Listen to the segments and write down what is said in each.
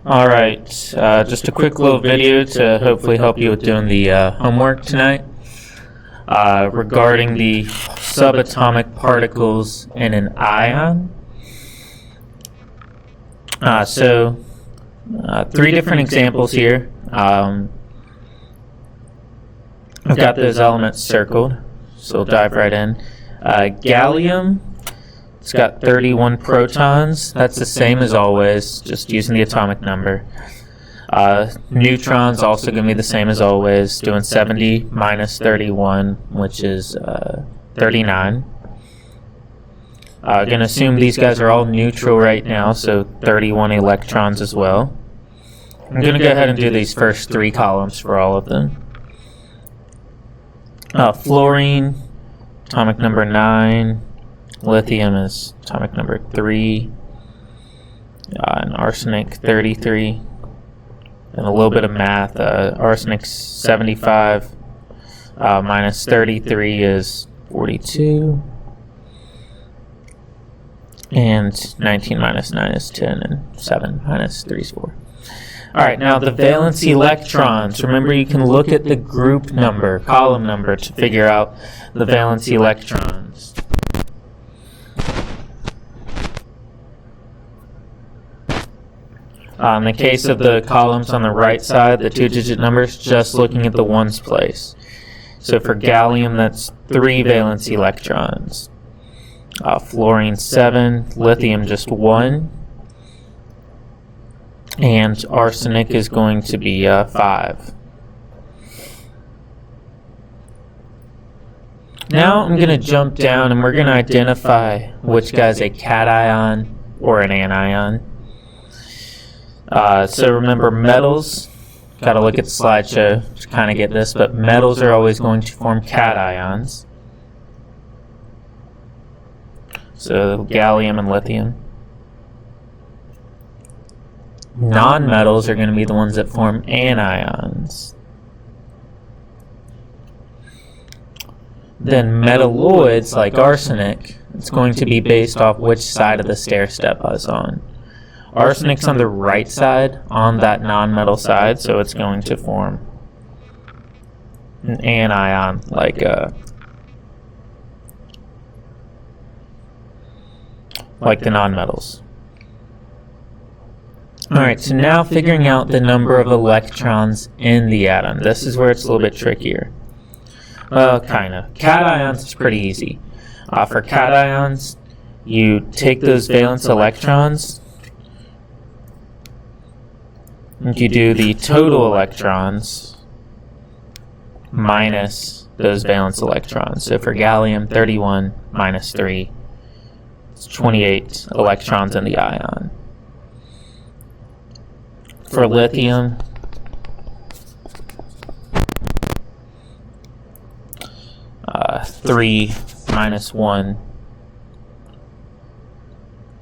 Alright, just a quick little video to hopefully help you with doing the homework tonight regarding the subatomic particles in an ion. Three different examples here. I've got those elements circled, so we'll dive right in. Gallium, it's got 31 protons. That's the same as always, just using the atomic number. Neutrons also going to be the same as always, doing 70 minus 31, which is 39. Going to assume these guys are all neutral right now, so 31 electrons as well. I'm going to go ahead and do these first three columns for all of them. Fluorine, atomic number 9. Lithium is atomic number 3. And arsenic, 33. And a little bit of math. Arsenic's 75. Minus 33 is 42. And 19 minus 9 is 10. And 7 minus 3 is 4. Alright, now the valence electrons. Remember, you can look at the group number, column number, to figure out the valence electrons. In the case of the columns on the right side, the two-digit numbers, just looking at the ones place. So for gallium, that's 3 valence electrons. Fluorine, 7. Lithium, just 1. And arsenic is going to be 5. Now I'm going to jump down and we're going to identify which guy's a cation or an anion. So remember, metals, got to look at the slideshow to kind of get this, but metals are always going to form cations. So gallium and lithium. Non-metals are going to be the ones that form anions. Then metalloids, like arsenic, it's going to be based off which side of the stair step I was on. Arsenic's on the right side, on that non-metal side, so it's going to form an anion, like the non-metals. Alright, so now figuring out the number of electrons in the atom. This is where it's a little bit trickier. Well, kind of. Cations is pretty easy. For cations, you take those valence electrons, and you do the total electrons minus those valence electrons. So for gallium, 31 minus 3, it's 28 electrons in the ion. For lithium, three minus 1.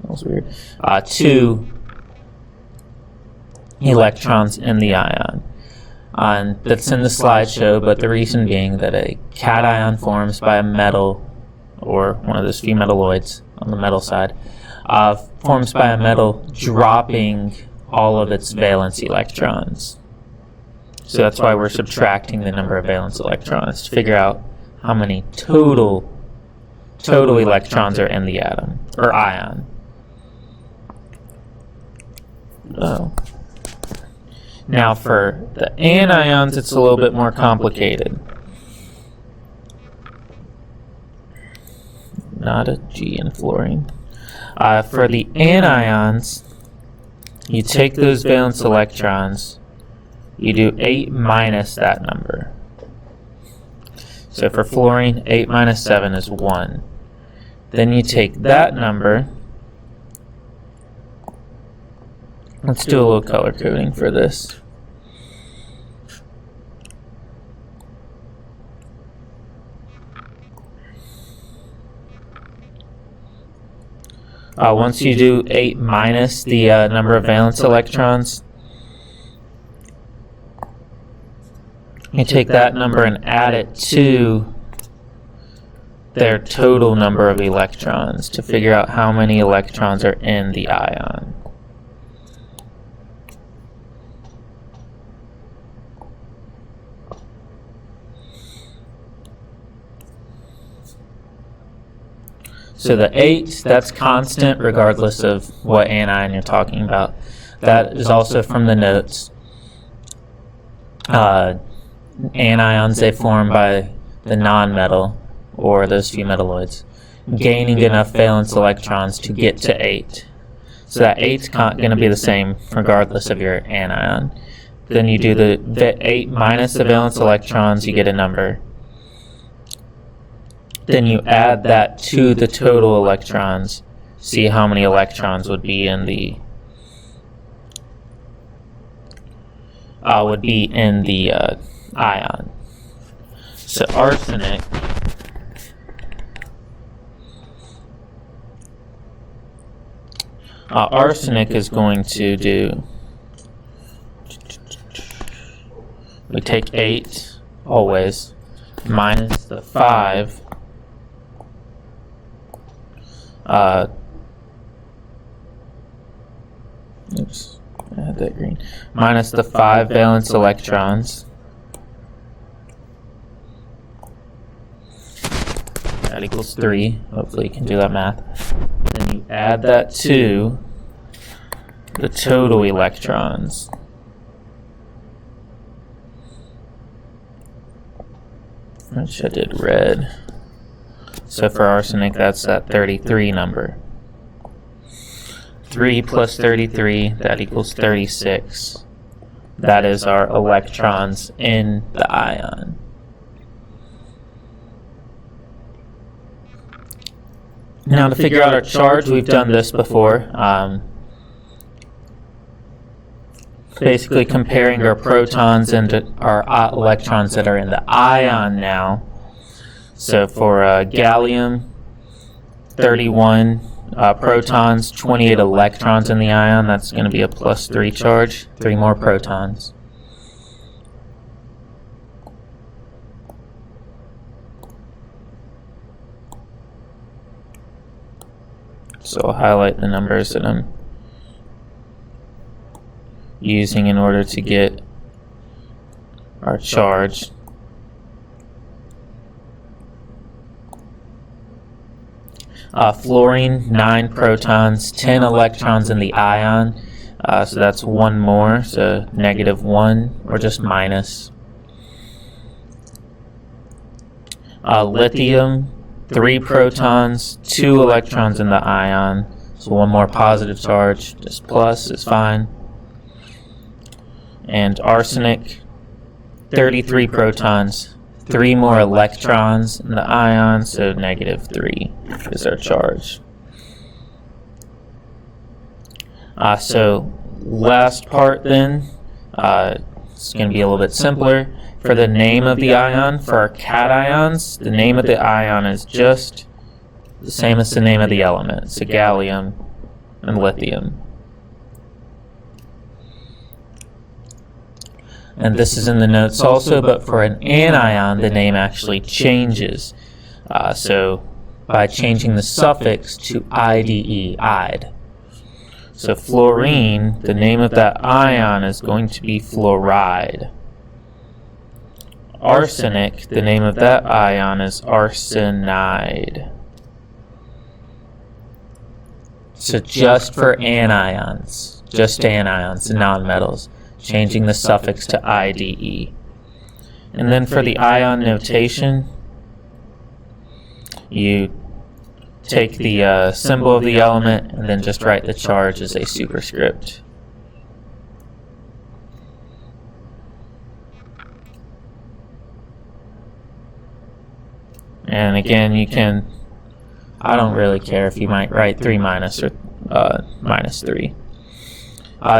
That was weird. 2 electrons in the ion. That's in the slideshow, but the reason being that a cation forms by a metal, or one of those few metalloids on the metal side, forms by a metal dropping all of its valence electrons. So that's why we're subtracting the number of valence electrons to figure out how many total electrons are in the atom, or ion. Now for the anions, it's a little bit more complicated. Not a G in fluorine. For the anions, you take those valence electrons, you do 8 minus that number. So for fluorine, 8 minus 7 is 1. Then you take that number. Let's do a little color coding for this. Once you do 8 minus the number of valence electrons, you take that number and add it to their total number of electrons to figure out how many electrons are in the ion. So the 8, that's constant regardless of what anion you're talking about. That is also from the notes. Anions, they form by the nonmetal, or those few metalloids, gaining enough valence electrons to get to 8. So that 8's going to be the same regardless of your anion. Then you do the 8 minus the valence electrons, you get a number. Then you add that to the total electrons, see how many electrons would be in the ion. So arsenic is going to do, we take 8 always minus the 5 oops, I had that green, minus the 5 valence electrons. That equals 3. Hopefully you can do that math. Then you add that to the total electrons. Which I did red. So for arsenic, that's that 33 number. 3 plus 33, that equals 36. That is our electrons in the ion. Now to figure out our charge, we've done this before. Basically comparing our protons and our electrons that are in the ion now. So for gallium, 31 protons, 28 electrons in the ion. That's going to be a +3 charge, 3 more protons. So I'll highlight the numbers that I'm using in order to get our charge. Fluorine, 9 protons, 10 electrons in the ion. So that's 1 more, so -1 or just minus. Lithium, 3 protons, 2 electrons in the ion. So 1 more positive charge, just plus is fine. And arsenic, 33 protons, 3 more electrons in the ion, so -3 is our charge. So last part then, it's going to be a little bit simpler. For the name of the ion, for our cations, the name of the ion is just the same as the name of the element. So gallium and lithium. And this is in the notes also, but for an anion, the name actually changes. So by changing the suffix to IDE, ide. So fluorine, the name of that ion is going to be fluoride. Arsenic, the name of that ion is arsenide. So just for anions, nonmetals, changing the suffix to IDE. And then for the ion notation, you take the symbol of the element and then just write the charge as a superscript. And again, you can, I don't really care if you might write 3 minus or -3.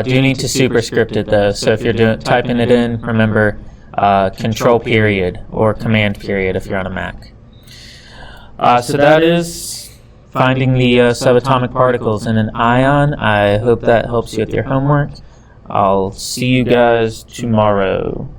Do need to superscript it though, so if you're typing it in, remember control period or command period if you're on a Mac. So that is finding the subatomic particles in an ion. I hope that helps you with your homework. I'll see you guys tomorrow.